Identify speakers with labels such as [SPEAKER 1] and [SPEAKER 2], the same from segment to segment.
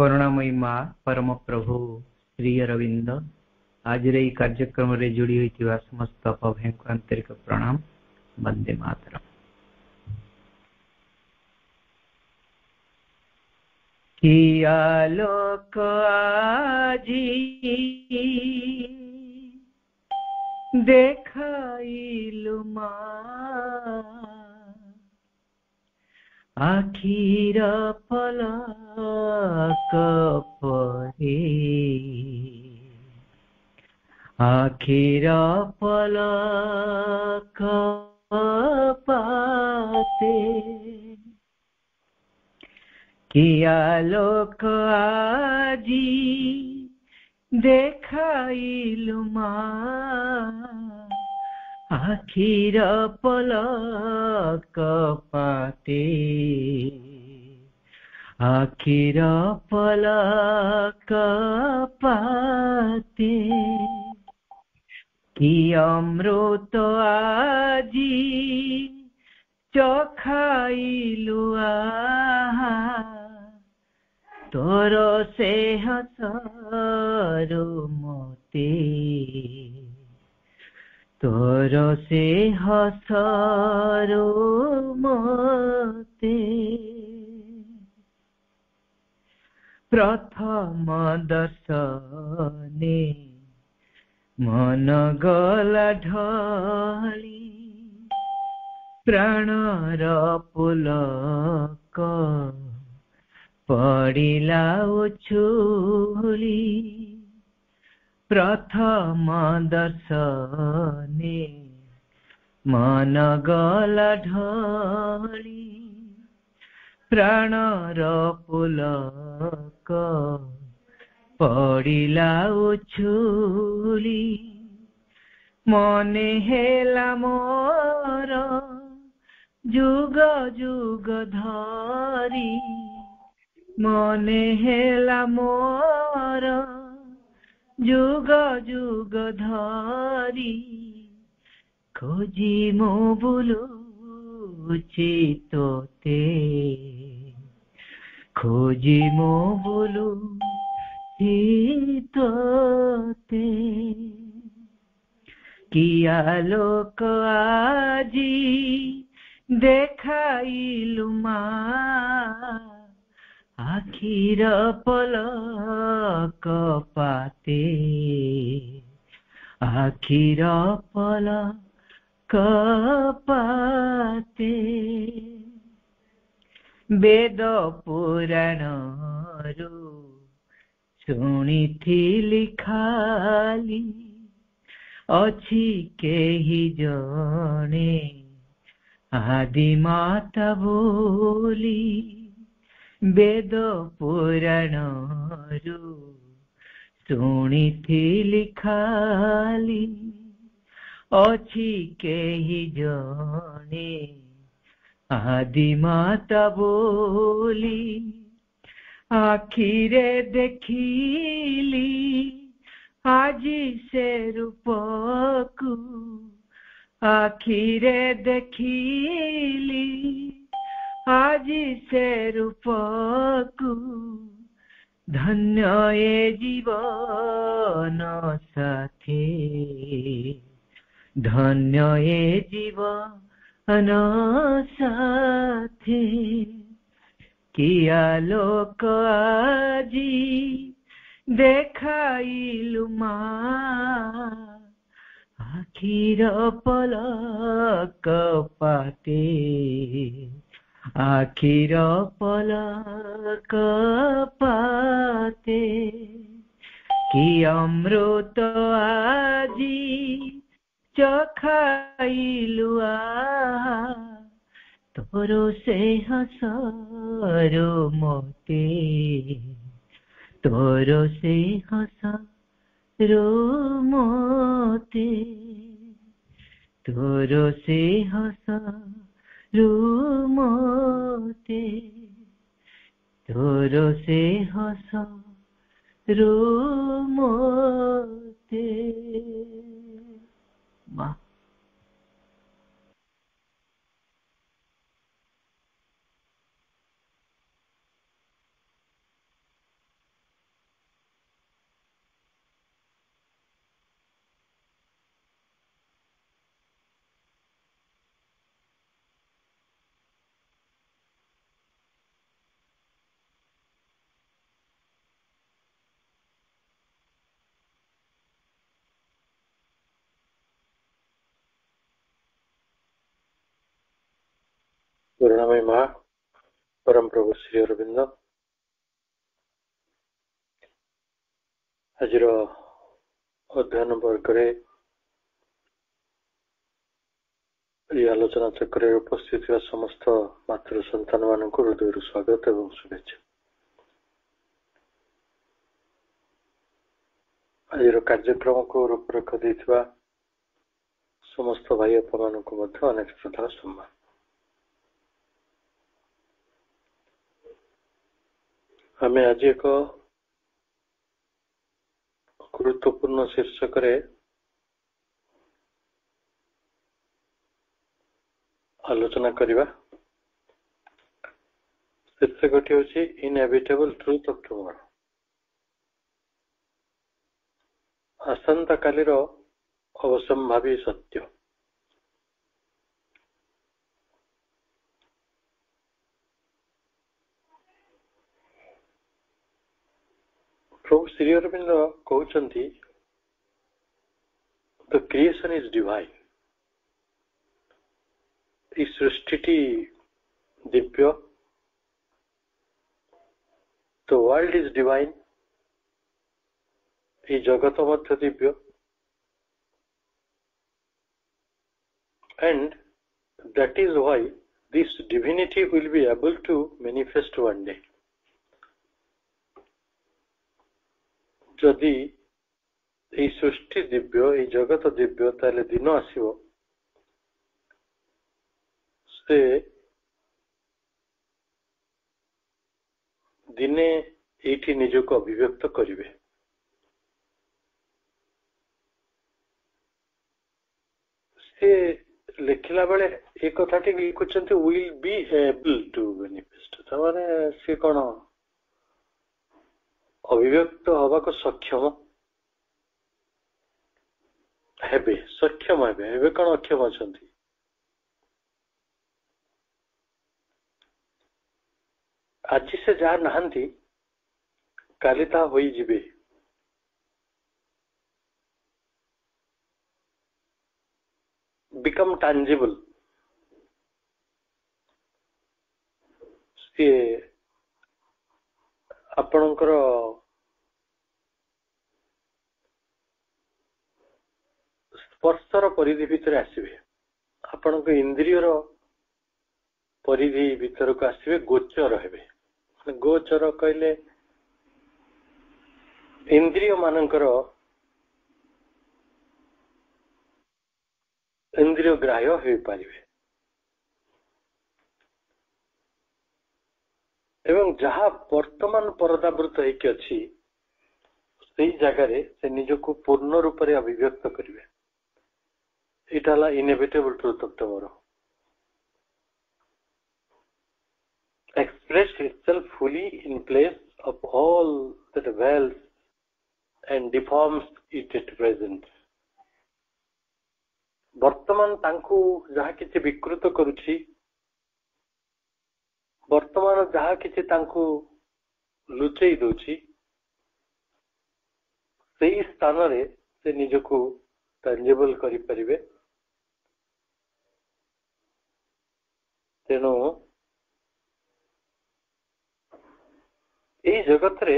[SPEAKER 1] କରୁଣାମୟୀ ମା परम प्रभु श्री अरविंद आज रे कार्यक्रम रे जोड़ी होइतिबा समस्त अभायଙ୍କୁ आंतरिक प्रणाम। वंदे मातरम। कि आलोक आजी देखाइलु मा आखिर पलक परे आखिर पलक पाते कि आलोक आजी देखाइलु मा आखिर पलक पाते आखिर पलक पाते कि अमृत आजी चखाइलु तोर से हसरु मोते तोर से हसरु मोते प्रथम दर्शने मन गला ढली प्राणर पुलक पड़िला उछुली प्रथम दर्शने मन गला ढली प्राणर पुलक पड़िला उछुली मने हेला मोर जुग जुग धरी मने हेला मोर जुग जुग धरी खोजी मो बुलुची तोते खोजी मो बुलुची तोते कि आलोक आजी देखाइलु मा आखिर पलक पाते आखिर पलक पाते वेद पुराणरू शुणिथिली खाली अछि केहि जणे आदि माता बोली वेद पुराणरू शुणिथिली खाली अछि केहि जणे आदि माता बोली आखिरे देखिली आजी से रूपकु आखिरे देखिली आजी से रूपकु धन्य ए जीवन साथी धन्य ए जीवन साथी कि आलोक आजी देखाइलु मा आखिर पलक पाते आखिर पलक पाते कि अमृत आजी चखाइलु तोरो से हसरु मोते तोरो से हसरु मोते तोरो से हसरु मोते तोरो से हसरु मोते माँ।
[SPEAKER 2] करुणामय मां परम प्रभु श्री अरविंद आज अध्ययन वर्ग आलोचना चक्र उपस्थित समस्त मातृ संतान मान हृदय स्वागत एवं शुभेच्छा। आज कार्यक्रम को रूपरेख देथिबा समस्त भाई अपन को अनेक श्रद्धा सम्मान। हमें आज एक गुरुत्वपूर्ण शीर्षक आलोचना करिबा। शीर्षक होछि इनएविटेबल ट्रुथ ऑफ टुमारो, आसंता कालीर अवसंभावी सत्य। प्रभु श्री अरविंद कहते द क्रिएशन इज डिवाइन। इस सृष्टि Divya, the world is divine. ये जगत मध्य दिव्य, and that is why this divinity will be able to manifest one day. जदि ये सृष्टि दिव्य, ये जगत दिव्य, ताले दिन आसिबो से दिने एठी निजक अभिव्यक्त करिवे। से लिखला बेले एक कथाटी लिखुचंती will be able to manifest. तमाने से कोन अभिव्यक्त हवा को सक्षम हेबे, सक्षम हेबे। हेबे कौन अक्षम अछंती? आज से जहाँ नहांती काली ता होई जिबे। Become tangible. से आपणकर स्पर्शर परिधि भितर आसवे, आपण इंद्रियर परिधि भितर को आसवे, गोचर हेबे। गोचर कहले इंद्रिय मानकर इंद्रिय ग्राह्य हो पारिबे। एवं जहाँ वर्तमान परदावृत होइके अछि सेही जगह से निजको पूर्ण रूप से अभिव्यक्त करिवे। इट हला inevitable truth of tomorrow. Express itself fully in place of all that veils and deforms it at present। वर्तमान तांकु जहाँ किछि विकृत करुछि, वर्तमान जहाँ किछि तांकु लुचेई दोछि, सेही स्थान रे से निजको टैंजिबल करि परिबे। तेणु यही जगत रे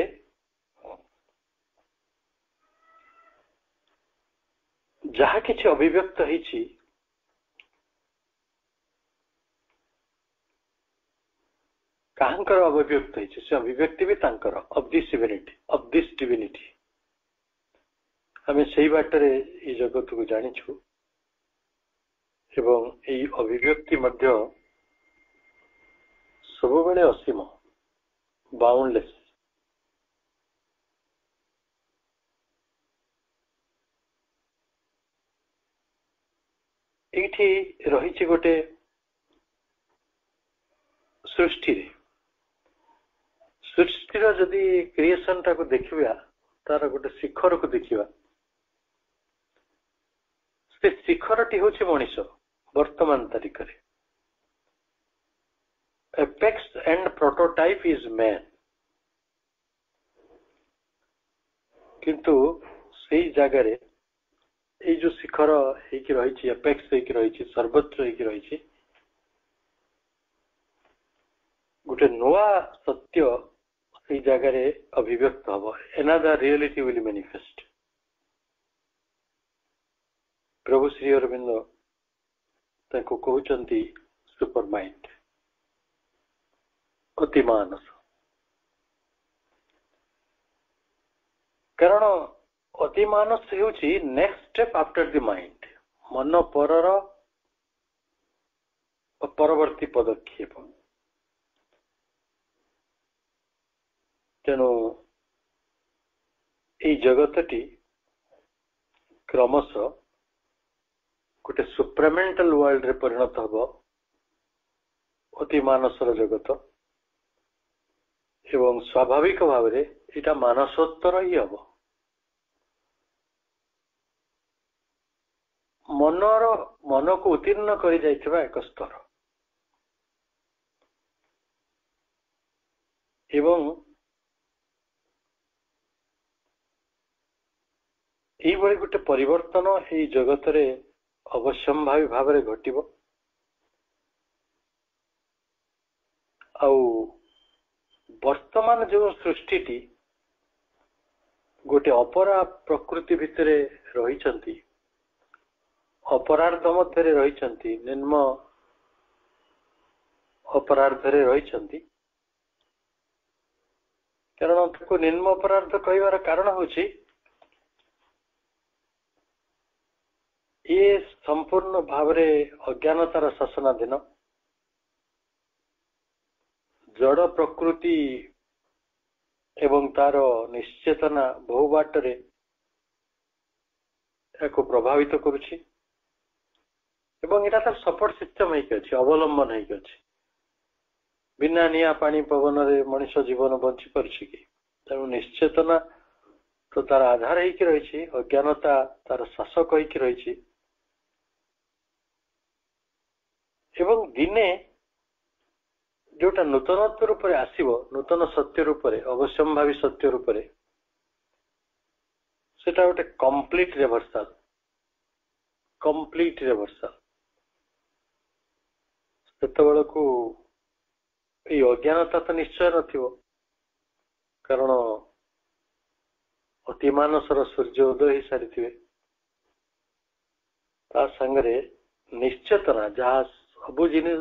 [SPEAKER 2] जहाँ किछि अभिव्यक्त होइछि, काहंकर अभिव्यक्त होइछि, से अभिव्यक्ति भी तांकर ऑफ दिस डिविनिटी। हमें सही बाटरे ये जगत को जानिछु एवं ये अभिव्यक्ति मध्य सब बेले असीम, बाउंडलेस। एठी रहिछि गोटे सृष्टि रे। सृष्टिर जदि क्रिएशन टा को देखिबा, तार गोटे शिखर को देखिबा, से शिखरटी होछि मनुष्य वर्तमान तारिख रे। Apex and prototype is man. किंतु सेही जगह रे ये जो शिखर होइकी रहिछि, एपेक्स होइकी रहिछि, सर्वोच्च होइकी रहिछि, गोटे नुआ सत्य से जगह अभिव्यक्त हम एनादर रियलिटी विल मैनिफेस्ट प्रभु श्री अरविंद कहते सुपर माइंड अति मानस कारण अति मानस होची next step after the mind मन परर परवर्ती पदक्षेप तेणु ये जगतटी क्रमश गोटे सुप्रामेंटल वर्ल्ड रे परिणत हब अति मानसर जगत एवं स्वाभाविक भाव में यहाँ मानसोत्तर ही हम मन को उत्तीर्ण कर जाइथिबा एक स्तर एवं ये गोटे परिवर्तन ये जगत रे अवश्यंभावी भाव में घटिबो आउ वर्तमान जो सृष्टि गोटे अपरा प्रकृति भितर रही अपरार्ध मध्य रही निम्न अपरार्ध रही कारण निम्न अपरार्ध कहबार कारण होची ये संपूर्ण भाव अज्ञानतार शासनाधीन जड़ प्रकृति एवं तार निश्चेतना बहु बाटरे को प्रभावित करुछि एवं इटा तार सपोर्ट सिस्टम होइकछि अवलंबन होइकछि बिना निया पानी पवन रे मनुष्य जीवन बंची परछि कि तेणु निश्चेतना तो तार आधार होइकि रहिछि अज्ञानता तार शासक होइकि रहिछि एवं दिने जोटा नूतनत्व रूप में आसीबो नूतन सत्य रूप में अवश्यंभावी सत्य रूप में सेटा गोटे कंप्लीट रिवर्सल सेतबेल को ये अज्ञानता तो निश्चय नथिबो कारण अतिमानसर सूर्योदय ही सारी संगे निश्चेतना जहाँ सब जिनिस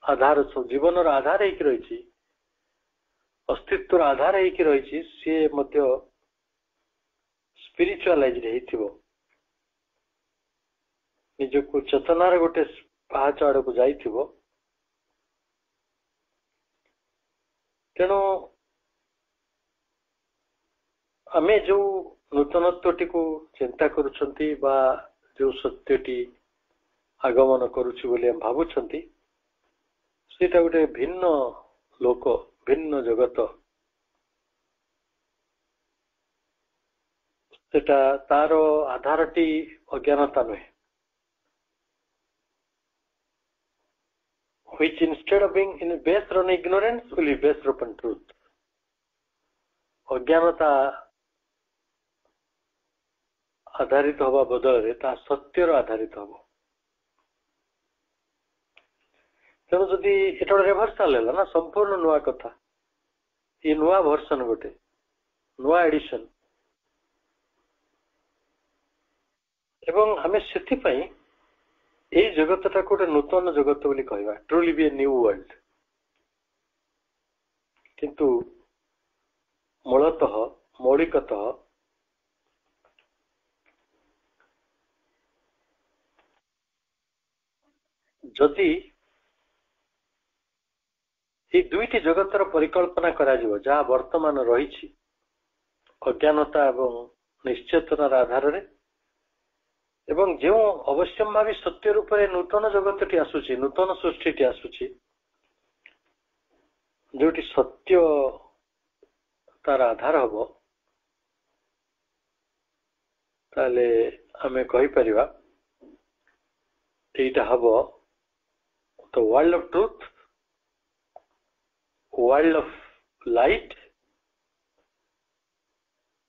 [SPEAKER 2] आधार जीवन आधार रही अस्तित्व आधार रही सी स्पिरिचुअलाइज निजक चेतनार गोटे पहाच आड़ को जाइथिबो तेणु आमे जो नूतनत्वटी को चिंता करुछंती बा जो सत्यटी आगमन करुछि बोली हम भावुछंती सेटा गोटे भिन्न लोक भिन्न जगत सेटा तार आधारटी अज्ञानता नुहे which instead of being based on ignorance will be based upon truth अज्ञानता आधारित हवा बदल ता सत्यर आधारित हम तेणु जदि एटा रिभर्सल है ना संपूर्ण नुआ कथा ये नुआ वर्सन गोटे नुआ एडिशन एवं आमे सेति पई ए जगतटा गोटे नूतन जगत बोली कहवा truly be a new world किंतु मूलतः मौलिकतः जदि ये दुईटी जगतर परिकल्पना करा जिवो जहाँ वर्तमान रही अज्ञानता एवं निश्चेतनार आधार रे एवं जो अवश्यंभावी सत्य रूप में नूतन जगतटी आसुची नूतन सृष्टि आसुची जोटी सत्य तार आधार हम ताले आमे कहि परिबा एटा हम the world of truth world of light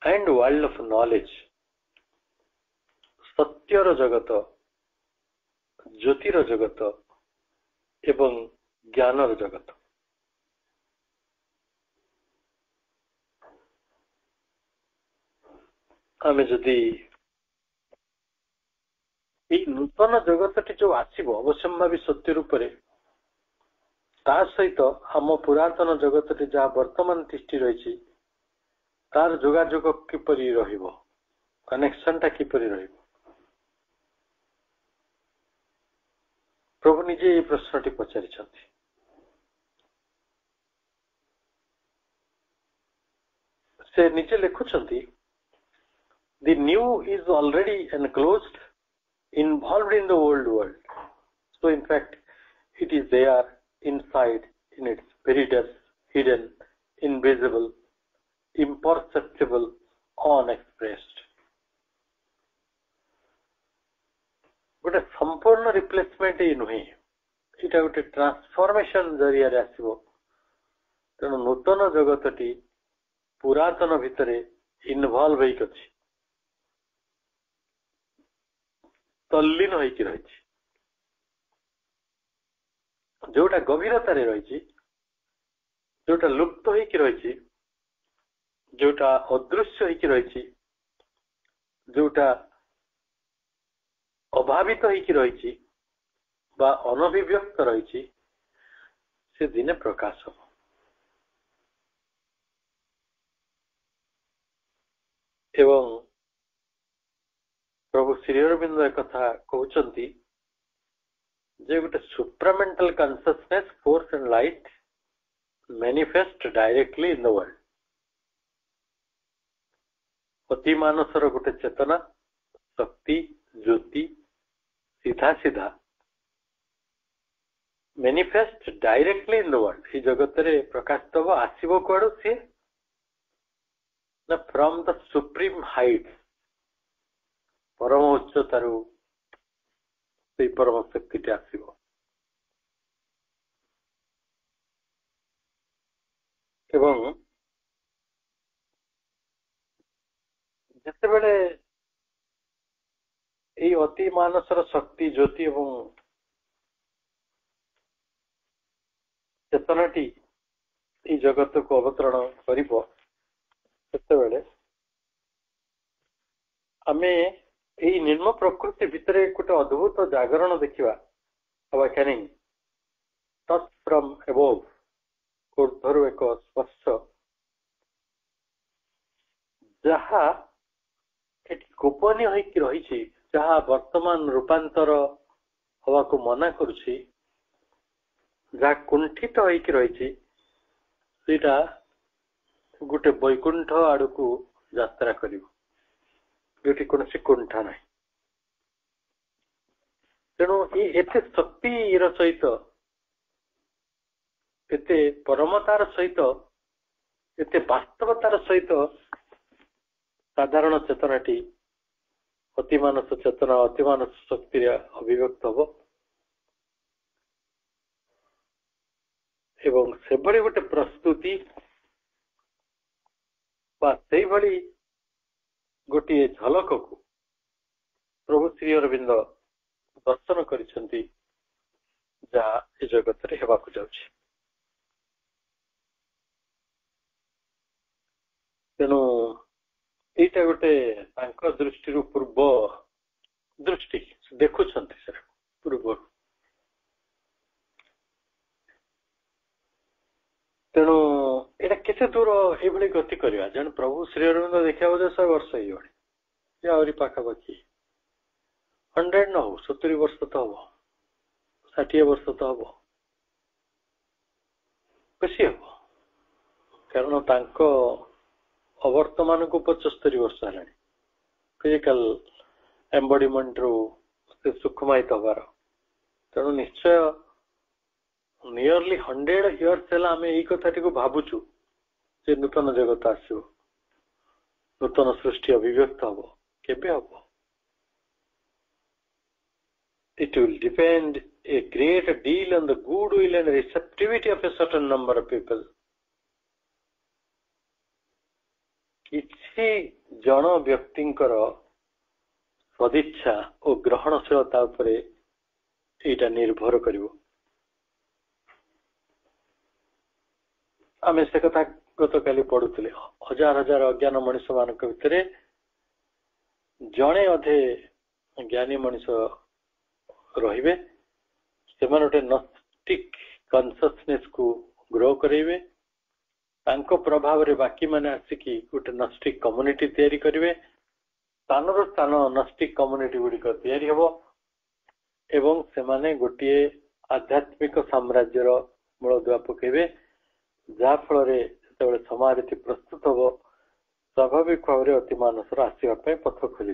[SPEAKER 2] and world of knowledge सत्यर जगत ज्योतिर जगत एवं ज्ञानर जगत आमे जदि नूतन जगत जो आसव अवश्यम्भावी सत्य रूप ता सहित आम पुरातन जगत जहाँ वर्तमान तिष्ठि रही तार जोगाजोग किपरि रहिबो कनेक्शन टा किपरि रहिबो प्रभु निजे ये प्रश्नटी पचारि से निजे लिखुचंती the new is already enclosed involved in the old world so in fact it is there inside in its veritas hidden invisible imperceptible unexpressed गोटे संपूर्ण रिप्लेसमेंट ही नुहे इटा गोटे ट्रांसफॉर्मेशन जरिया रे आसीबो तेणु नूतन जगतटी पुरातन भितरे इनवॉल्व होइक अछि तल्लीन होइक रहिछि जोटा गभीरता रे रहिछि जोटा लुप्त होइक रहिछि जोटा अदृश्य होइक रहिछि जोटा अभावित होइक रहिछि बा अनभिव्यक्त रहिछि से दिने प्रकाश हो एवं प्रभु श्री अरविंद एक कथा कहउचंती जे गोटे supramental consciousness force and light manifest directly in the world अति मानसर गोटे चेतना शक्ति ज्योति सीधा सीधा manifest directly in the world ही जगत रे प्रकाशित हो आसीबो कोडो से ना फ्रॉम द सुप्रीम हाइट परम उच्चतारु से परम शक्ति टे आसीबो एवं जते बेले এই অতি মানসর শক্তি জ্যোতি এবং চেতনাটি এই জগতକୁ অবতରଣ କରିବ ସେତେବେଳେ ଆମେ এই ନିର୍ମ ପ୍ରକୃତି ଭିତରେ ଗୋଟେ ଅଦ୍ଭୁତ ଜାଗରଣ ଦେଖିବା awakening touch from above ଊର୍ଦ୍ଧ୍ୱରୁ ଏକ ସ୍ପର୍ଶ ଯାହା ଏଠି ଗୋପନୀୟ ହେଇକି ରହିଛି जहाँ वर्तमान रूपांतर हवा को मना करुछि जहाँ कुंठित होइक रहिछि सेटा गुटे वैकुंठ आड़ को यात्रा करिवो जोटी कोनसी कुंठा नाही तेणु ये एते शक्तिर सहित एते परमतार सहित एते वास्तवतार सहित साधारण चेतनाटी अतिमानस चेतना अतिमानस शक्ति अभिव्यक्त हम एवं से भली गोटे प्रस्तुति से भली गोटे झलक को प्रभु श्री अरविंद दर्शन करिसेंती जहाँ ए जगत रे हेबाकु जाउछि तेणु एटा गोटे दृष्टि पूर्व दृष्टि देखुं पूर्व तेणु एटा केते दूर ये गति करवा जन प्रभु श्री अरविंद देखा 100 वर्ष ये आहरी पाखापाखि 100 न हो 70 वर्ष तो हम 60 वर्ष तो हम बेसी हम कारण तांको अवर्तमान को 75 वर्ष है फिजिकल एम्बॉडीमेंट रू सुखमायित हबार तेणु निश्चय नियरली 100 इयर्स है आम यही कथाटी को भावुचु जे नूतन जगत आसो नूतन सृष्टि अभिव्यक्त हम केबे हम it will depend a great deal on the goodwill and receptivity of a certain number of people किसी जन व्यक्तिंकर सदिच्छा और ग्रहणशीलता उपरे एटा निर्भर करिवो आमे से कथा गत काली पढुतले हजार हजार अज्ञान मनुष्य मानक भितरे जड़े अधे ज्ञानी मनीष रहिबे सेमाने गोटे नस्टिक कॉन्शियसनेस को ग्रो करेबे तांको प्रभाव रे बाकी माने आसिकी गोटे नस्टिक कम्युनिटी तैयारी करिवे स्थान स्थान नस्टिक कम्युनिटी गुडी को तैयारी हबो एवं सेमाने गोटे आध्यात्मिक साम्राज्यर मूलदुआ पकेबे जहा फल रे जेतेबेले समाज प्रस्तुत हबो स्वाभाविक भाव में अति मानसर आसवा पथ खोल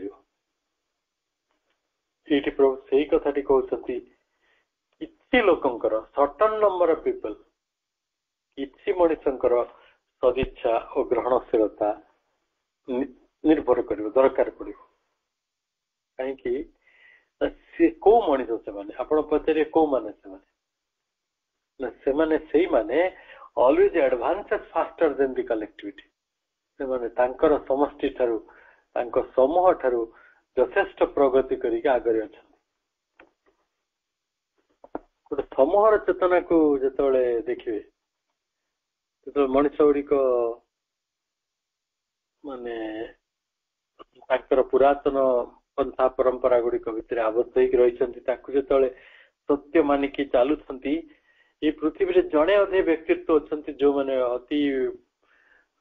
[SPEAKER 2] ये प्रभु से कथा कहते किसी लोकंकर सर्टन नंबर ऑफ पीपल किसी मनुष्यंकर सदिच्छा और ग्रहणशीलता निर्भर कर दरकार पड़ो कहीं को मनीष से आप पचारे कौ माने से माने always advances faster than the collectivity से तांकर समष्टि ठारू तांको समूह ठारू यथेष्ट प्रगति करके आगे अच्छा गोटे समूहर चेतना को जिते देखिए तो मनीष गुड़िक माने पुरातन पंथा परंपरा गुड़िक भितर आबद्ध होती सत्य मानिकी चलुंट ये पृथ्वी जड़े अधे व्यक्तित्व अच्छा जो मैंने अति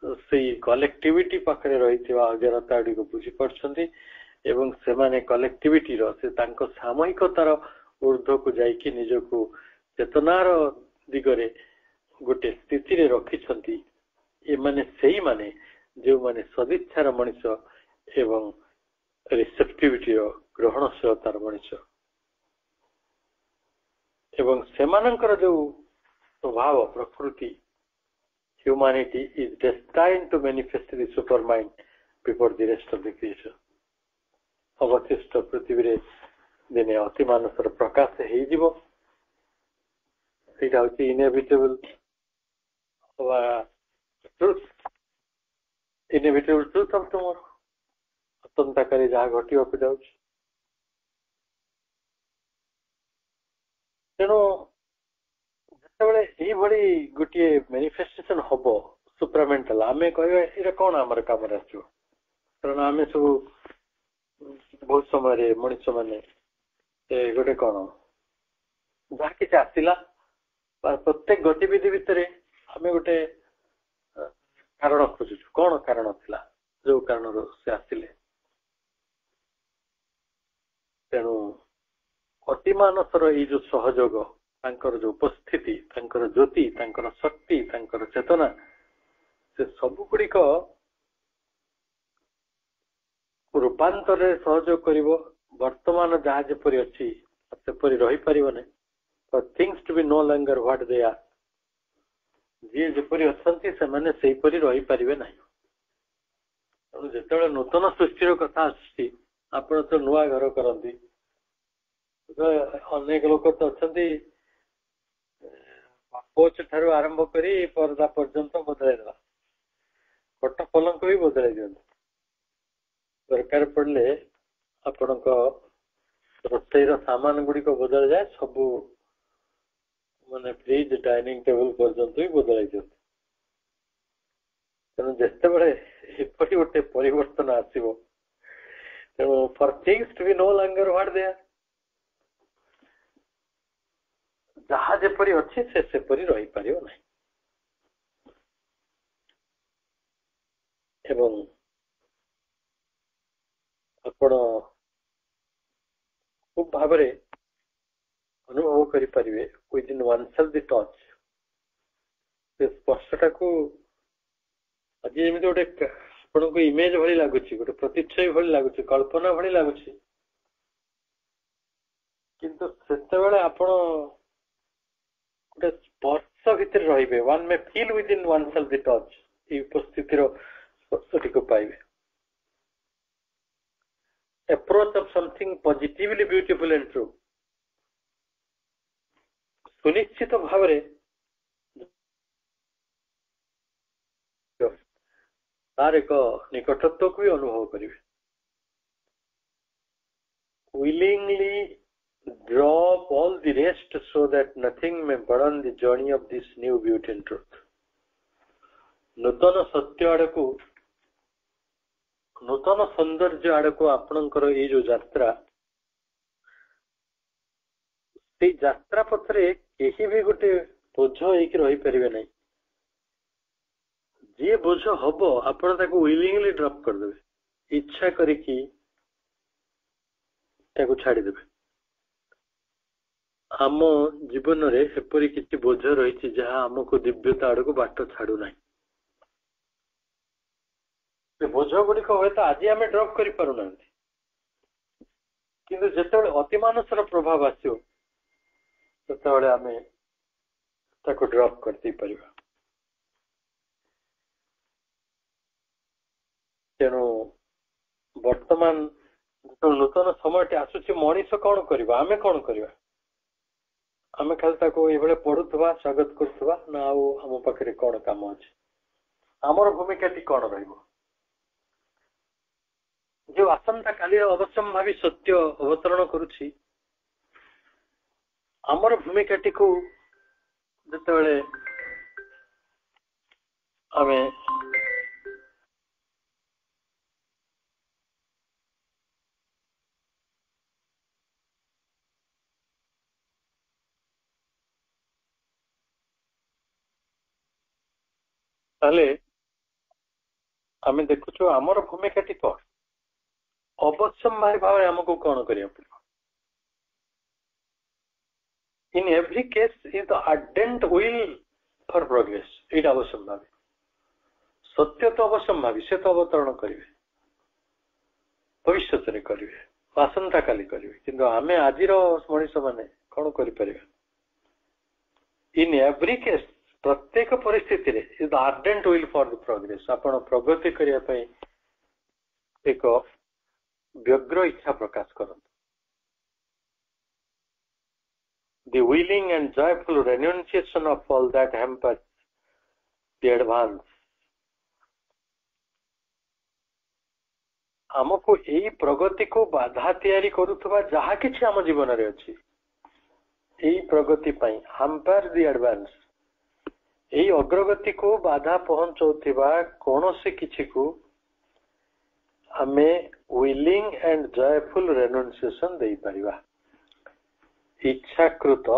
[SPEAKER 2] से कलेक्टिविटी पाखे रही अज्ञानता गुड़ी बुझी पार्टी एवं से माने कलेक्टिविटी से सामूहिकतार ऊर्ध्व को जाइए निजको चेतनार दिगरे गोटे स्थिति रे रखिछंती ये माने सही माने जो माने सदिच्छार मनीष एवं रिसेप्टिविटी ग्रहणशीलतार मनीष एवं सेमानंकर जो स्वभाव प्रकृति humanity is destined to manifest the supermind before the rest of the creation अवशिष्ट पृथ्वी रे दिने अति मानसर प्रकाश हे जीवो सेटा होची इनएविटेबल ट्रुथ ऑफ टुमोरो अतंताकारी जहाँ घटिया को जाउछ तेणु जितेबाला यही भली गोटे मैनिफेस्टेशन हम सुप्रामेंटाल आम कह कौन आमर कम आसो कारण आम सब बहुत समय मनीष मैंने गोटे कौन जहाँ कि आसला प्रत्येक गतिविधि भितर आम गोटे कारण खोजुचु कौन कारण थिला जो कारण से आसिले तेणु अतिमानसर ये जो सहयोग तांकर जो उपस्थिति तांकर ज्योति तांकर शक्ति तांकर चेतना से सब गुड़िक रूपांतर सहयोग कर वर्तमान जहाँ जपरी अच्छी सेपरी रही पारिबो नै for things to be no longer what they are जी जपरी अच्छी से माने सेही परी रही पारिबे नै जेतेबेले नूतन सृष्टिर कथा आछि आपण तो नुआ घर करंती अनेक लोक तो अच्छी कोच ठारू आरंभ करी पर्दा पर्यंत बदलाई देला खट पलंक भी बदलाई दियंतु दरकार पड़े आपण रोषेईर सामान गुड़िक बदल जाए सब माने फ्रिज डाइनिंग टेबल पर्यंत भी बदलाई दियंतु तेणु जितेबाला एपरी गोटे परिवर्तन आसो तेणु for things to be no longer what they are जहाँ जपरी अच्छी से सेपरी रही पारिबो नहीं एवं आपण खूब भाव अनुभव करें with in one self the touch से स्पर्शटा को आज जमी गोटे आपन को इमेज भली लगुच गोटे प्रतिच्छाई भली लगुच कल्पना भली लगुच किंतु सेतेबेले आपण गोटे स्पर्श भितर रहिबे one may feel with in one self the touch ये उपस्थितिर स्पर्शटी को पाइबे approach of something positively beautiful and true सुनिश्चित भाव तार एक निकटत्व को भी अनुभव करेंगे willingly drop all the rest so that nothing may burden the journey of this new beauty and truth नूतन सत्य आड़ को ନୂତନ ସୌନ୍ଦର୍ଯ୍ୟ ଆଡକୁ ଆପଣଙ୍କର ଏଇ ଯୋଉ ଯାତ୍ରା, ସେଇ ଯାତ୍ରା ପଥରେ କେହି ବି ଗୋଟେ ବୋଝ ହେଇକି ରହିପାରିବେ ନାହିଁ। ଯିଏ ବୋଝ ହବ ଆପଣ ତାକୁ ୱିଲିଂଲି ଡ୍ରପ୍ କରିଦେବେ, ଇଚ୍ଛା କରିକି ତାକୁ ଛାଡିଦେବେ। ଆମ ଜୀବନରେ ଏପରି କିଛି ବୋଝ ରହିଛି ଯାହା ଆମକୁ ଦିବ୍ୟତା ଆଡକୁ ବାଟ ଛାଡୁନାହିଁ। ସେ ବୋଝ ଗୁଡିକ ହୁଏତ ଆଜି ଆମେ ଡ୍ରପ୍ କରିପାରୁନାହାନ୍ତି, କିନ୍ତୁ ଯେତେବେଳେ ଅତିମାନସର ପ୍ରଭାବ ଆସିବ ସେତେବେଳେ ଆମେ ତାକୁ ଡ୍ରପ୍ କରିଦେଇ ପାରିବା। ତେଣୁ ବର୍ତ୍ତମାନ ଯେତେବେଳେ ନୂତନ ସମୟଟି ଆସୁଛି, ମଣିଷ କଣ କରିବା, ଆମେ କଣ କରିବା? ଆମେ ଖାଲି ତାକୁ ଏଇଭଳି ପଢୁଥିବା, ସ୍ୱାଗତ କରୁଥିବା, ନା ଆଉ ଆମ ପାଖରେ କଣ କାମ ଅଛି? ଆମର ଭୂମିକାଟି କଣ ରହିବ? ଯୋଉ ଆସନ୍ତା କାଲିର ଅବଶ୍ୟମ୍ଭାବୀ ସତ୍ୟ ଅବତରଣ କରୁଛି, ଆମର ଭୂମିକାଟିକୁ ଯେତେବେଳେ ଆମେ ତାହେଲେ ଆମେ ଦେଖୁଛୁ ଆମର ଭୂମିକାଟି କଣ, ଅବଶ୍ୟମ୍ଭାବୀ ଭାବରେ ଆମକୁ କଣ କରିବାକୁ ପଡିବ। In every case is the ardent will for progress. ଏଇଟା ଅବଶ୍ୟମ୍ଭାବୀ। ସତ୍ୟ ତ ଅବଶ୍ୟମ୍ଭାବୀ, ସେ ତ ଅବତରଣ କରିବେ, ଭବିଷ୍ୟତରେ କରିବେ, ଆସନ୍ତା କାଲି କରିବେ, କିନ୍ତୁ ଆମେ ଆଜିର ମଣିଷ ମାନେ କଣ କରିପାରିବା? In every case, ପ୍ରତ୍ୟେକ ପରିସ୍ଥିତିରେ is the ardent will for the progress. ଆପଣ ପ୍ରଗତି କରିବା ପାଇଁ ଏକ ବ୍ୟଗ୍ର ଇଚ୍ଛା ପ୍ରକାଶ କରନ୍ତୁ। The willing and joyful renunciation of all that hampers the advance. ଆମକୁ ଏଇ ପ୍ରଗତିକୁ ବାଧା ତିଆରି କରୁଥିବା ଯାହା କିଛି ଆମ ଜୀବନରେ ଅଛି, ଏଇ ପ୍ରଗତି ପାଇଁ hampers the advance, ଏଇ ଅଗ୍ରଗତିକୁ ବାଧା ପହଞ୍ଚଉଥିବା କୌଣସି କିଛିକୁ ଆମେ willing and joyful renunciation ଦେଇପାରିବା। ଇଚ୍ଛାକୃତ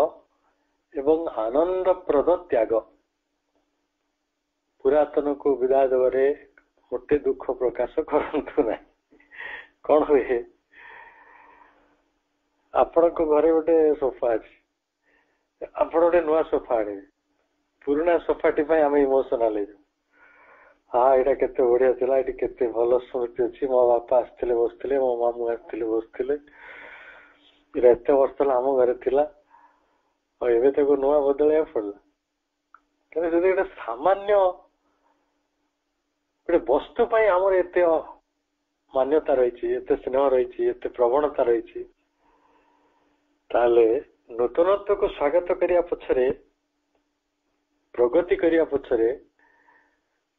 [SPEAKER 2] ଏବଂ ଆନନ୍ଦପ୍ରଦ ତ୍ୟାଗ। ପୁରାତନକୁ ବିଦାୟ ଦେବାରେ ମୋଟେ ଦୁଃଖ ପ୍ରକାଶ କରନ୍ତୁ ନାହିଁ। କଣ ହୁଏ, ଆପଣଙ୍କ ଘରେ ଗୋଟେ ସୋଫା ଅଛି, ଆପଣ ଗୋଟେ ନୂଆ ସୋଫା ଆଣିବେ, ପୁରୁଣା ସୋଫାଟି ପାଇଁ ଆମେ ଇମୋସନାଲ ହେଇଯାଉ। ଏଇଟା କେତେ ବଢିଆ ଥିଲା, ଏଠି କେତେ ଭଲ ସ୍ମୃତି ଅଛି, ମୋ ବାପା ଆସିଥିଲେ ବସିଥିଲେ, ମୋ ମାମୁଁ ଆସିଥିଲେ ବସିଥିଲେ, ଏଇଟା ଏତେ ବର୍ଷ ହେଲା ଆମ ଘରେ ଥିଲା, ଆଉ ଏବେ ତାକୁ ନୂଆ ବଦଳେଇବାକୁ ପଡିଲା। କିନ୍ତୁ ଯଦି ଗୋଟେ ସାମାନ୍ୟ ଗୋଟେ ବସ୍ତୁ ପାଇଁ ଆମର ଏତେ ମାନ୍ୟତା ରହିଛି, ଏତେ ସ୍ନେହ ରହିଛି, ଏତେ ପ୍ରବଣତା ରହିଛି, ତାହେଲେ ନୂତନତ୍ୱକୁ ସ୍ୱାଗତ କରିବା ପଛରେ, ପ୍ରଗତି କରିବା ପଛରେ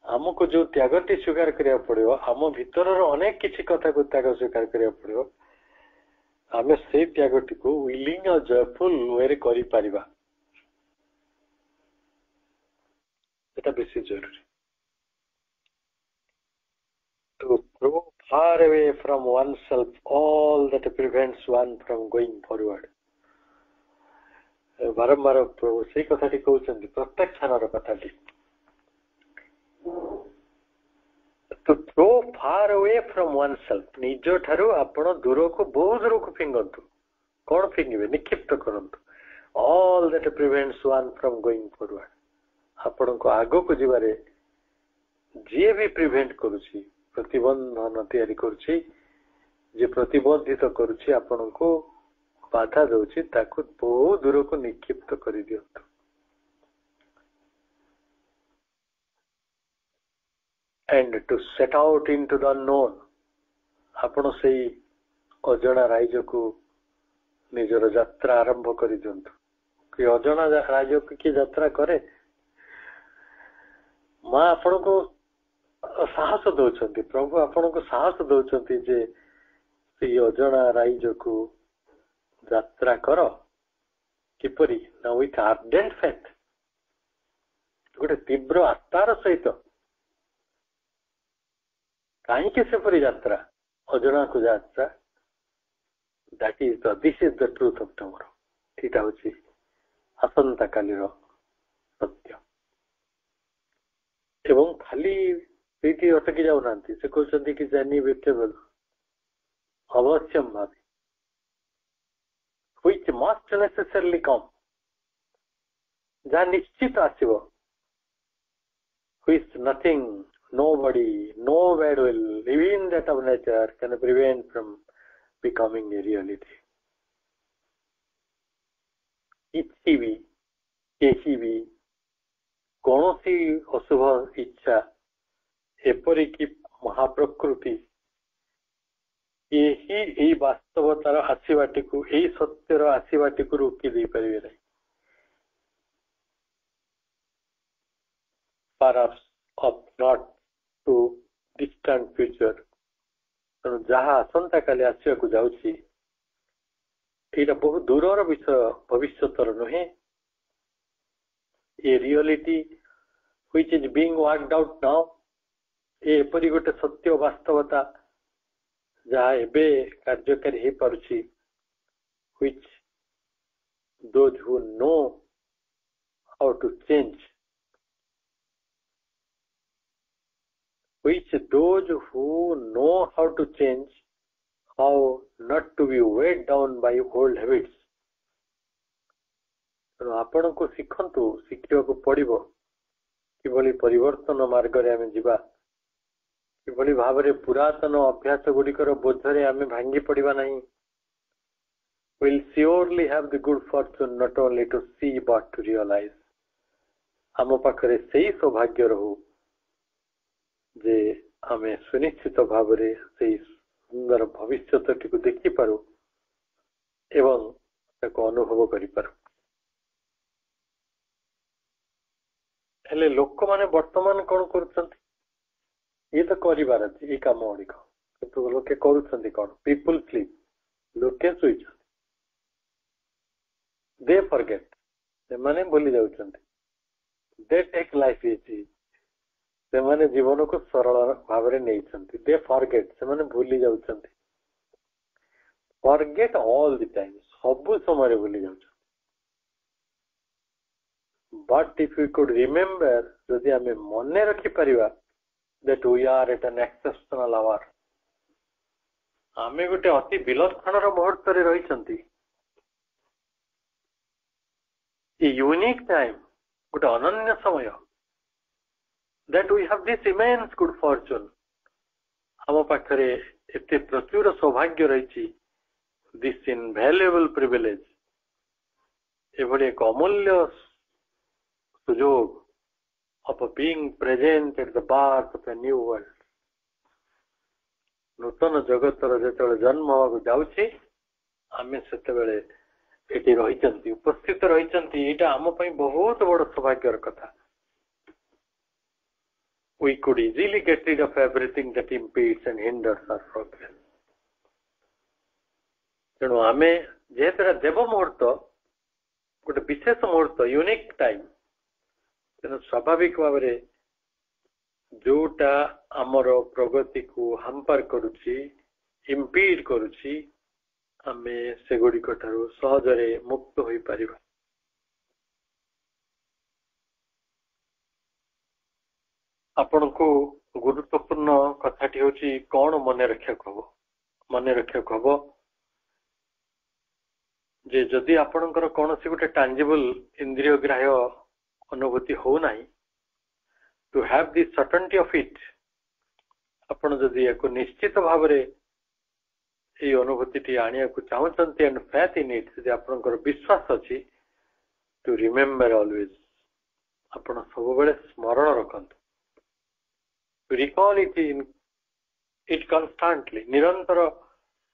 [SPEAKER 2] ଆମକୁ ଯୋଉ ତ୍ୟାଗଟି ସ୍ୱୀକାର କରିବାକୁ ପଡିବ, ଆମ ଭିତରର ଅନେକ କିଛି କଥାକୁ ତ୍ୟାଗ ସ୍ୱୀକାର କରିବାକୁ ପଡିବ, ଆମେ ସେଇ ତ୍ୟାଗଟିକୁ ୱିଲିଂ ଆଉ ଜୟଫୁଲ ୱେରେ କରିପାରିବା। এটা বেশি জরুরি। To throw far away from oneself all that prevents one from going forward. ବାରମ୍ବାର ପ୍ରଭୁ ସେଇ କଥାଟି କହୁଛନ୍ତି, ପ୍ରତ୍ୟକ୍ଷର କଥାଟି। To throw far away from oneself, ନିଜ ଠାରୁ ଆପଣ ଦୂରକୁ, ବହୁତ ଦୂରକୁ ଫିଙ୍ଗନ୍ତୁ। କଣ ଫିଙ୍ଗିବେ? ନିକ୍ଷିପ୍ତ କରନ୍ତୁ। All that prevents one from going forward. ଆପଣଙ୍କୁ ଆଗକୁ ଯିବାରେ ଯିଏ ବି ପ୍ରିଭେଣ୍ଟ କରୁଛି, ପ୍ରତିବନ୍ଧନ ତିଆରି କରୁଛି, ଯେ ପ୍ରତିବନ୍ଧିତ କରୁଛି, ଆପଣଙ୍କୁ ବାଧା ଦଉଛି, ତାକୁ ବହୁ ଦୂରକୁ ନିକ୍ଷିପ୍ତ କରିଦିଅନ୍ତୁ। And to set out into the unknown, ଆପଣ ସେଇ ଅଜଣା ରାଜ୍ୟକୁ ନିଜର ଯାତ୍ରା ଆରମ୍ଭ କରିଦିଅନ୍ତୁ। କି ଅଜଣା ରାଜ୍ୟକୁ କି ଯାତ୍ରା କରେ? ମା ଆପଣଙ୍କୁ ସାହସ ଦଉଛନ୍ତି, ପ୍ରଭୁ ଆପଣଙ୍କୁ ସାହସ ଦଉଛନ୍ତି ଯେ ସେଇ ଅଜଣା ରାଜ୍ୟକୁ ଯାତ୍ରା କର। କିପରି? ନା ୱିଥ୍ ଆର୍ଡେଣ୍ଟ ଫେଥ୍, ଗୋଟେ ତୀବ୍ର ଆସ୍ଥାର ସହିତ। କାହିଁକି ସେପରି ଯାତ୍ରା ଅଜଣାକୁ ଯାତ୍ରା this is the truth of tomorrow. ଏଇଟା ହଉଛି ଆସନ୍ତା କାଲିର ସତ୍ୟ। ଏବଂ ଖାଲି ସେଇଠି ଅଟକି ଯାଉନାହାନ୍ତି, ସେ କହୁଛନ୍ତି କି inevitable ଅବଶ୍ୟମ ଭାବେ which must necessarily come, ଯାହା ନିଶ୍ଚିତ ଆସିବ, which nothing, nobody, no bad will, even that of nature can prevent from becoming a reality. କିଛି ବି କେହି ବି କୌଣସି ଅଶୁଭ ଇଚ୍ଛା ଏପରିକି ମହାପ୍ରକୃତି ଏହି ଏଇ ବାସ୍ତବତାର ଆସିବାଟିକୁ, ଏଇ ସତ୍ୟର ଆସିବାଟିକୁ ରୋକି ଦେଇପାରିବେ ନାହିଁ। perhaps of not to distant future, ତେଣୁ ଯାହା ଆସନ୍ତା କାଲି ଆସିବାକୁ ଯାଉଛି ଏଇଟା ବହୁ ଦୂରର ବିଷୟ, ଭବିଷ୍ୟତର ନୁହେଁ। ଏ reality which is being worked out now, ଏପରି ଗୋଟେ ସତ୍ୟ ବାସ୍ତବତା ଯାହା ଏବେ କାର୍ଯ୍ୟକାରୀ ହେଇପାରୁଛି, which those who know how to change, which those who know how to change, how not to be weighed down by old habits. ତେଣୁ ଆପଣଙ୍କୁ ଶିଖନ୍ତୁ, ଶିଖିବାକୁ ପଡିବ କିଭଳି ପରିବର୍ତ୍ତନ ମାର୍ଗରେ ଆମେ ଯିବା, କିଭଳି ଭାବରେ ପୁରାତନ ଅଭ୍ୟାସ ଗୁଡିକର ବୋଝରେ ଆମେ ଭାଙ୍ଗି ପଡିବା ନାହିଁ। will surely have the good fortune not only to see but to realize. ଆମ ପାଖରେ ସେଇ ସୌଭାଗ୍ୟ ରହୁ ଯେ ଆମେ ସୁନିଶ୍ଚିତ ଭାବରେ ସେଇ ସୁନ୍ଦର ଭବିଷ୍ୟତଟିକୁ ଦେଖିପାରୁ ଏବଂ ତାକୁ ଅନୁଭବ କରିପାରୁ। ହେଲେ ଲୋକମାନେ ବର୍ତ୍ତମାନ କଣ କରୁଛନ୍ତି? ଇଏ ତ କରିବାର ଅଛି ଏଇ କାମ ଗୁଡିକ, କିନ୍ତୁ ଲୋକେ କରୁଛନ୍ତି କଣ? ପିପୁଲ ସ୍ଲିପ୍, ଲୋକେ ଶୋଇଛନ୍ତି। ଦେ ଫରଗେଟ୍, ସେମାନେ ଭୁଲି ଯାଉଛନ୍ତି। ଦେ ଟେକ୍ ଲାଇଫ୍ ଇଜି, ସେମାନେ ଜୀବନକୁ ସରଳ ଭାବରେ ନେଇଛନ୍ତି। ଦେ ଫରଗେଟ୍, ସେମାନେ ଭୁଲି ଯାଉଛନ୍ତି। ଫରଗେଟ୍ ଅଲ୍ ଦି ଟାଇମ୍, ସବୁ ସମୟରେ ଭୁଲି ଯାଉଛନ୍ତି। But if you could remember, ଯଦି ଆମେ ମନେ ରଖିପାରିବା that we are at an exceptional hour, ଆମେ ଗୋଟେ ଅତି ବିଲକ୍ଷଣର ମୁହୂର୍ତ୍ତରେ ରହିଛନ୍ତି। a unique time, ଗୋଟେ ଅନନ୍ୟ ସମୟ, that we have this immense good fortune, ଆମ ପାଖରେ ଏତେ ପ୍ରଚୁର ସୌଭାଗ୍ୟ ରହିଛି, this invaluable privilege, ଏଭଳି ଏକ ଅମୂଲ୍ୟ ସୁଯୋଗ of being present at the birth of a new world. ନୂତନ ଜଗତର ଯେତେବେଳେ ଜନ୍ମ ହେବାକୁ ଯାଉଛି, ଆମେ ସେତେବେଳେ ଏଠି ରହିଛନ୍ତି, ଉପସ୍ଥିତ ରହିଛନ୍ତି। ଏଇଟା ଆମ ପାଇଁ ବହୁତ ବଡ ସୌଭାଗ୍ୟର କଥା। We could easily get rid of everything that impedes and hinders our progress. ତେଣୁ ଆମେ ଯେହେତୁ ଦେବ ମୁହୂର୍ତ୍ତ, ଗୋଟେ ବିଶେଷ ମୁହୂର୍ତ୍ତ, ୟୁନିକ୍ ଟାଇମ୍, ତେଣୁ ସ୍ୱାଭାବିକ ଭାବରେ ଯୋଉଟା ଆମର ପ୍ରଗତିକୁ ହାମ୍ପର କରୁଛି, ଇମ୍ପିଡ୍ କରୁଛି, ଆମେ ସେଗୁଡିକ ଠାରୁ ସହଜରେ ମୁକ୍ତ ହୋଇପାରିବା। ଆପଣଙ୍କୁ ଗୁରୁତ୍ୱପୂର୍ଣ୍ଣ କଥାଟି ହଉଛି କଣ ମନେ ରଖିବାକୁ ହବ? ମନେ ରଖିବାକୁ ହବ ଯେ ଯଦି ଆପଣଙ୍କର କୌଣସି ଗୋଟେ ଟାଞ୍ଜିବଲ ଇନ୍ଦ୍ରିୟ ଗ୍ରାହ୍ୟ ଅନୁଭୂତି ହଉନାହିଁ, to have the certainty of it, ଆପଣ ଯଦି ୟାକୁ ନିଶ୍ଚିତ ଭାବରେ ଏଇ ଅନୁଭୂତିଟି ଆଣିବାକୁ ଚାହୁଁଛନ୍ତି, and faith in it, ଯଦି ଆପଣଙ୍କର ବିଶ୍ୱାସ ଅଛି, to remember always, ଆପଣ ସବୁବେଳେ ସ୍ମରଣ ରଖନ୍ତୁ। recall it constantly, ନିରନ୍ତର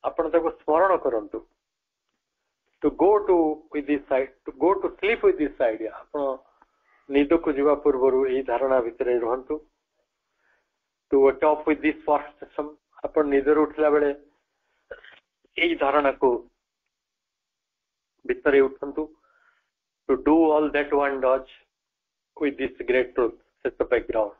[SPEAKER 2] ଆପଣ ତାକୁ ସ୍ମରଣ କରନ୍ତୁ। to go to sleep with this idea, ଆପଣ ନିଦକୁ ଯିବା ପୂର୍ବରୁ ଏହି ଧାରଣା ଭିତରେ ରୁହନ୍ତୁ। to wake up with this perception, ଆପଣ ନିଦରୁ ଉଠିଲା ବେଳେ ଏହି ଧାରଣାକୁ ଭିତରେ ଉଠନ୍ତୁ। to do all that one does with this great truth at the background.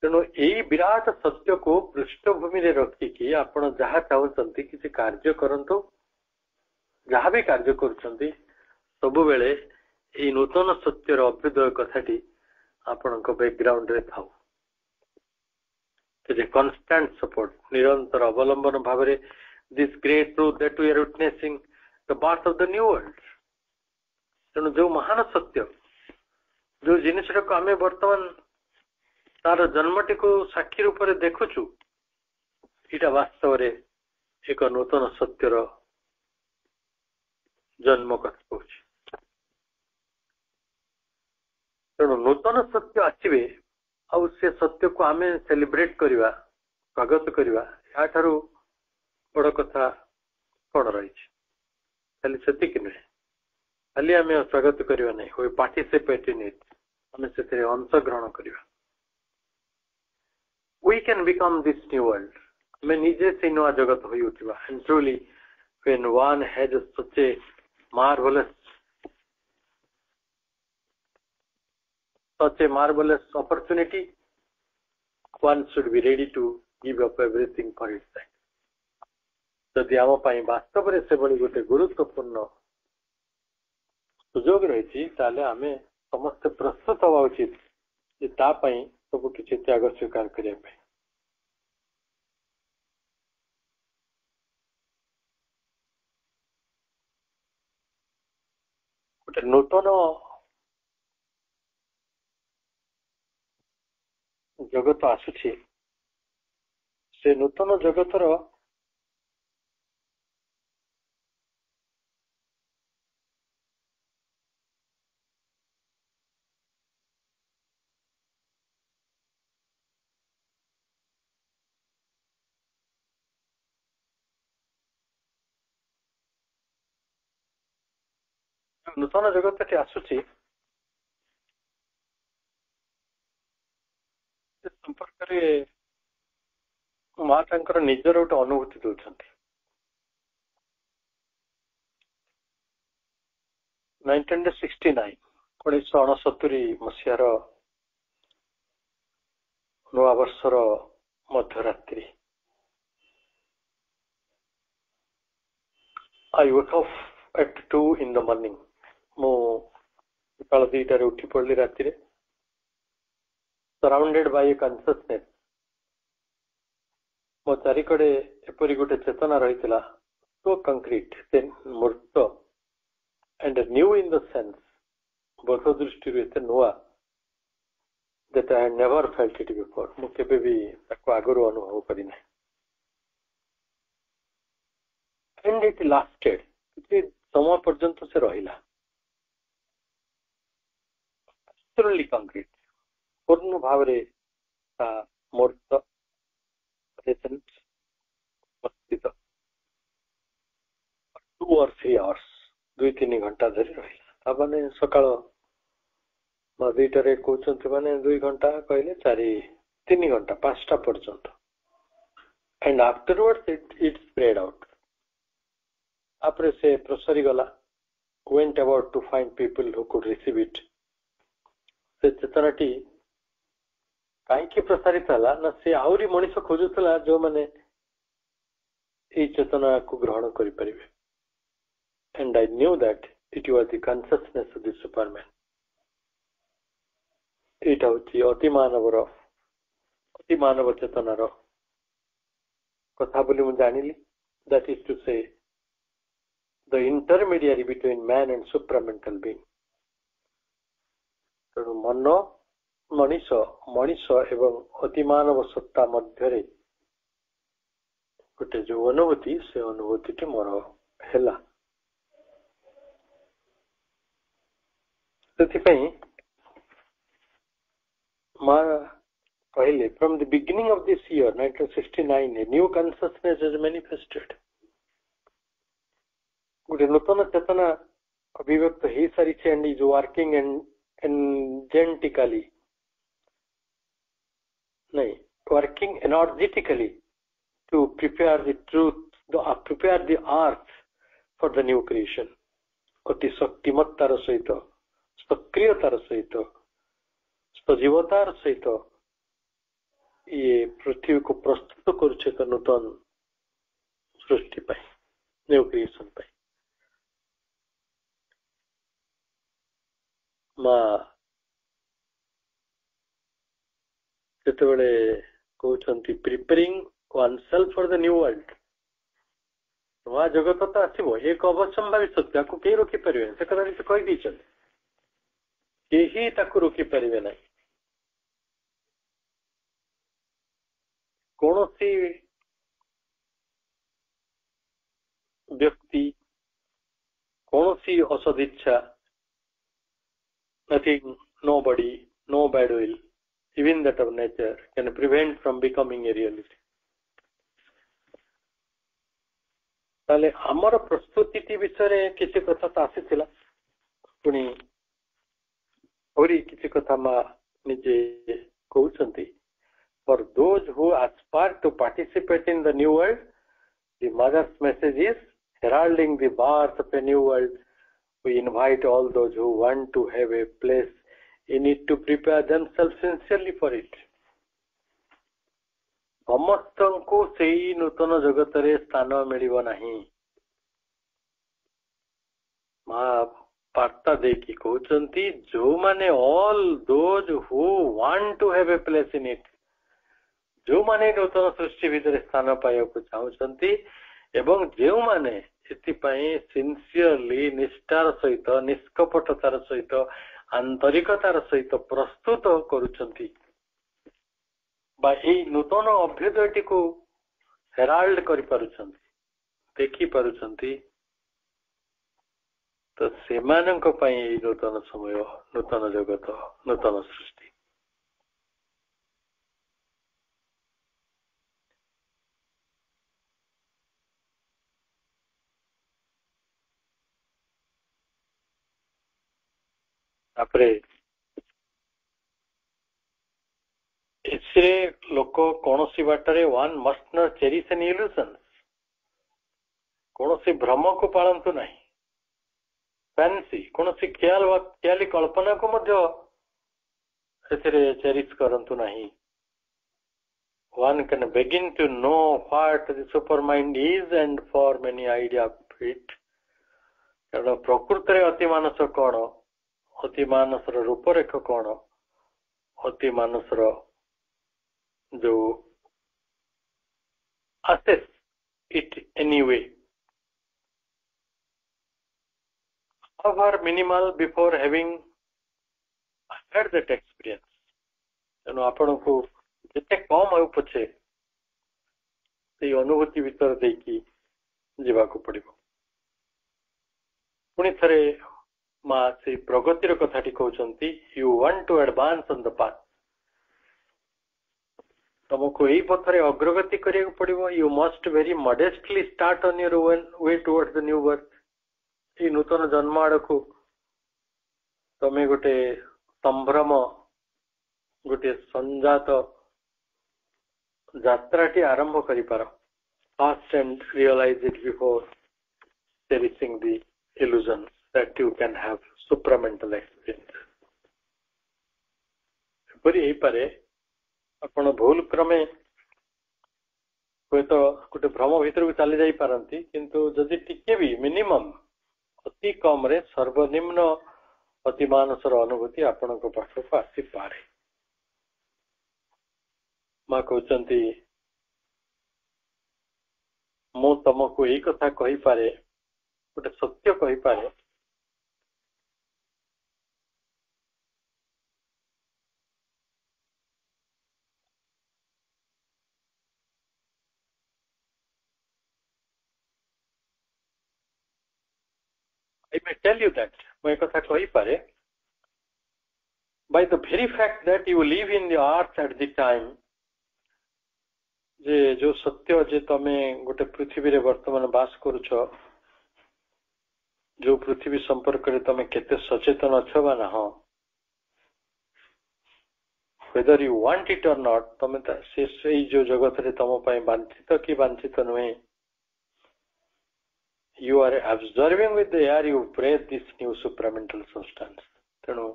[SPEAKER 2] तेणु यही विराट सत्य को पृष्ठभूमि रे रखिकी आपण जहाँ चाहते किसी कार्य करंतु जहाँ भी कार्य करुछंती सबु बेले एई नूतन सत्यर अभ्युदय कथाटी आपणक बैकग्राउंड रे थाउ कन्स्टांट सपोर्ट निरंतर अवलंबन भाव रे this great truth that we are witnessing the birth of the new world तेणु जो महान सत्य जो जिनिसटा को आमे वर्तमान तार जन्मटी को साक्षी रूप से देखुचु इटा वास्तव रे एक नूतन सत्यर जन्म कथा तेणु नूतन सत्य आसवे आउ से सत्य को आमे सेलिब्रेट करवा स्वागत करवा या ठारू बड़ कथा कौन रही खाली सेतिक नुहे खाली आमे स्वागत करवा नहीं वी पार्टिसिपेट इन इट आमे से अंश ग्रहण करवा we can become this new world मैं निजे से नया जगत होई उठिबा and truly when one has such a marvelous opportunity one should be ready to give up everything for its sake जदि आम पाई वास्तव रे से बड़ी गोटे गुरुत्वपूर्ण सुजोग रही ताले आमे समस्त प्रस्तुत हवा उचित जे ता पाई सब किसी त्याग स्वीकार करने गोटे नूतन जगत आसुची से नूतन जगतर नूतन जगत आसुची संपर्क माँ तांकर निजर गोटे अनुभूति दौरान 1969 मसीहार नूआ वर्षर मध्यरात्रि I woke up at 2 in the morning मो सकाल 2 उठी पड़ली राति रे सराउंडेड बाय ए कॉन्शियसनेस मो चारिकड़े एपरी गोटे चेतना रही सो कंक्रीट देन मूर्त and new in the sense बोध दृष्टि एत नुआ that I had never felt it before मु केबे भी ताको आगरो अनुभव करिना एंड इट लास्टेड किछि समय पर्यंत से रहिला एब्सोल्युटली कंक्रीट पूर्ण भाव रे मूर्त प्रेजेंट उपस्थित 2 or 3 hours 2-3 घंटा धरी रहिला माने सकाळ 2 कहते माने 2 घंटा कहले 3 घंटा 5टा पर्यंत and afterwards it spread out आपरे से प्रसरी गला went about to find people who could receive it से चेतनाटी कहीं प्रसारित है ना से आहरी मनीष खोजुला जो मैंने ये चेतना को ग्रहण करें and I knew that it was the consciousness of the Superman एटा होची अति मानव चेतनार कथा बोली मु जानिली दैट इज टू से the intermediary between man and supramental being तेणु मन मनीष एवं अतिमानव सत्ता मध्य गोटे जो अनुभूति से अनुभूति मोर है माँ कहले from the beginning of this year 1969 a new consciousness is manifested गोटे नूतन चेतना अभिव्यक्त हो सारी एंड इज वर्किंग एनर्जेटिकली नहीं working energetically to prepare the truth, prepare the earth for the new creation. अति शक्तिमत्तार सहित सक्रियतार सहित सजीवतार सहित ये पृथ्वी को प्रस्तुत करुचे एक नूतन सृष्टि पाई न्यू क्रिएशन पाई माँ जेतेबेले कहउछंती preparing oneself for the new world नवा जगत तो आसीबो एक अवसंभावी सत्य को के रोकी परिवे से कदा से कहि दिछन केही ताकू रोकी परिवे नै कोनोसी व्यक्ति कोनोसी असदिच्छा nothing nobody no bad will even that of nature can prevent from becoming a reality ताले हमर प्रस्तुति विषय किसी कथा तो आसीथिला पुनी औरी किसी कथा मा निजे कहउछंती for those who aspire to participate in the new world the mother's message is heralding the birth of a new world. We invite all those who want to have a place in it to prepare themselves sincerely for it. समस्तंको सेई नूतन जगत रे स्थान मिलिबो नाही मां वार्ता देखि कहउचंती जो माने all those who want to have a place in it जो माने नूतन सृष्टि भितर स्थान पाइବାକୁ चाहुचंती एवं जो माने एथिपाई सिंसियरली निष्ठार सहित निष्कपटतार सहित आंतरिकतार सहित प्रस्तुत करुचंती बा एई नूतन अभ्युदयटी को हेराल्ड करि पारुचंती देखि पारुचंती तो सेमानंक पई एई नूतन समय नूतन जगत नूतन सृष्टि तापरे इसरे लोक कोनोसी बाटरे one must not cherish an illusion कोनोसी भ्रम को पालंतु नहीं फैंसी कोनोसी ख्याली कल्पना को मध्य एथिरे चेरिश करंतु नहीं one can begin to know what the super mind is and form many idea of it कारण प्रकृति अति मानस कौन अति मानसर रूपरेख कौन अति मानसर जो assess it anyway however minimal before having had that experience तेणु आपण को जिते कम हो पछे से अनुभूति भीतर देखी जीवा को पड़िबो पुणी थरे मां से प्रगतिर कथाटी कहउचंती you want to advance on the path तुमको एई पथरे अग्रगति करिया पड़िबो you must very modestly start on your way towards the new birth ए नूतन जन्म आड़कू तमे गोटे संभ्रम गोटे संजात यात्राटी आरंभ करि पारो fast and realise it before cherishing the illusion that you can have supramental experience परि एई पारे आपण भूल क्रमे कोई तो गोटे भ्रम भीतर चली जाई पारंती किंतु जदि टिके भी मिनिमम अति कम रे सर्वनिम्न अति मानसर अनुभूति आपण को पाखक आसी पारे मां कहउचंती मु तुमको एई कथा कहि पारे गोटे सत्य कहि पारे I may tell you that मैं कथा कहि पारे by the very fact that you live in the earth at the time जे जो सत्य जे तमे गोटे पृथ्वी रे वर्तमान बास करूछ जो पृथ्वी संपर्क रे तमे केते सचेतन अछ बा ना हो whether you want it or not तमे से जो जगत रे तम पई वांछित कि वांछित नहे you are observing with the air you breathe this new supramental substance तेणु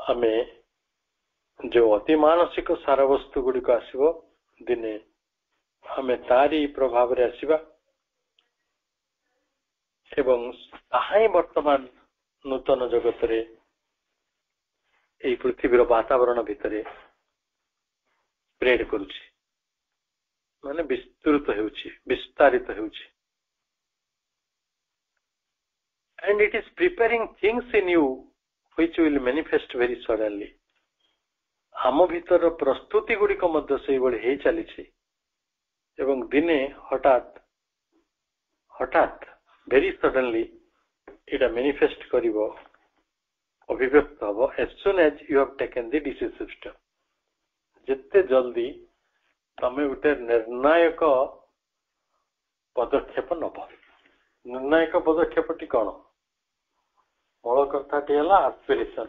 [SPEAKER 2] हमें जो अति मानसिक सार वस्तु गुड़िक आसब दिने आमे तारी प्रभाव रे आसीबा एवं ताहाई वर्तमान नूतन जगत रे एई पृथ्वीर वातावरण भितरे स्प्रेड करूची माने विस्तृत हेउची विस्तारित हेउची and it is preparing things in you which will manifest very suddenly आम भीतर प्रस्तुति गुड़िक मध्य से हे चली एवं दिने हठात हठात very suddenly इटा manifest करिवो अभिव्यक्त हबो as soon as you have taken the decisive step जिते जल्दी तमे उठे निर्णायक पदक्षेप नब निर्णायक पदक्षेपटी कौन मूल कथाटी है आस्पिरेशन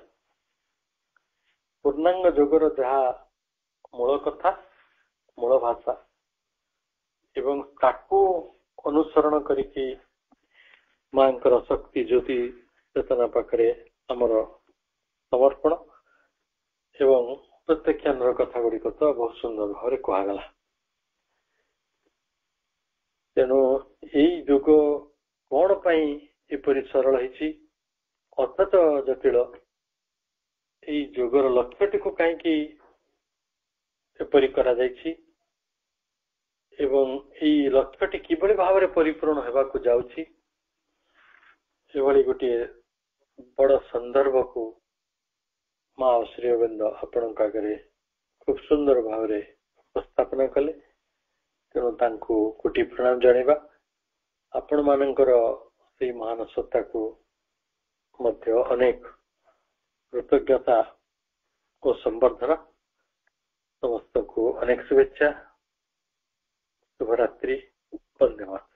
[SPEAKER 2] पूर्णांग जोगर जहाँ मूल कथा मूल भाषा एवं ताकू अनुसरण करिकी मांकर शक्ति ज्योति चेतना पाखरे आमर समर्पण एवं प्रत्यक्षान कथा गुड़िक तो बहुत सुंदर भाव कहगला तेणु यही जोग कौन पाई एपरी सरल है अत्यंत जटिल यही जोगर लक्ष्यटी को कहीं एपरी करा जायछि एवं यही लक्ष्यटी किभली भाव में परिपूर्ण होगा को जाउछि एभली गोटे बड़ संदर्भ को माँ श्री अरविंद आपण आगे खूब सुंदर भाव में उपस्थापना कले तेणु तांको कोटि प्रणाम जानिबा आपण मानकर से महान सत्ता को मध्य अनेक कृतज्ञता और संवर्धना समस्त को अनेक शुभेच्छा शुभरात्रि धन्यवाद।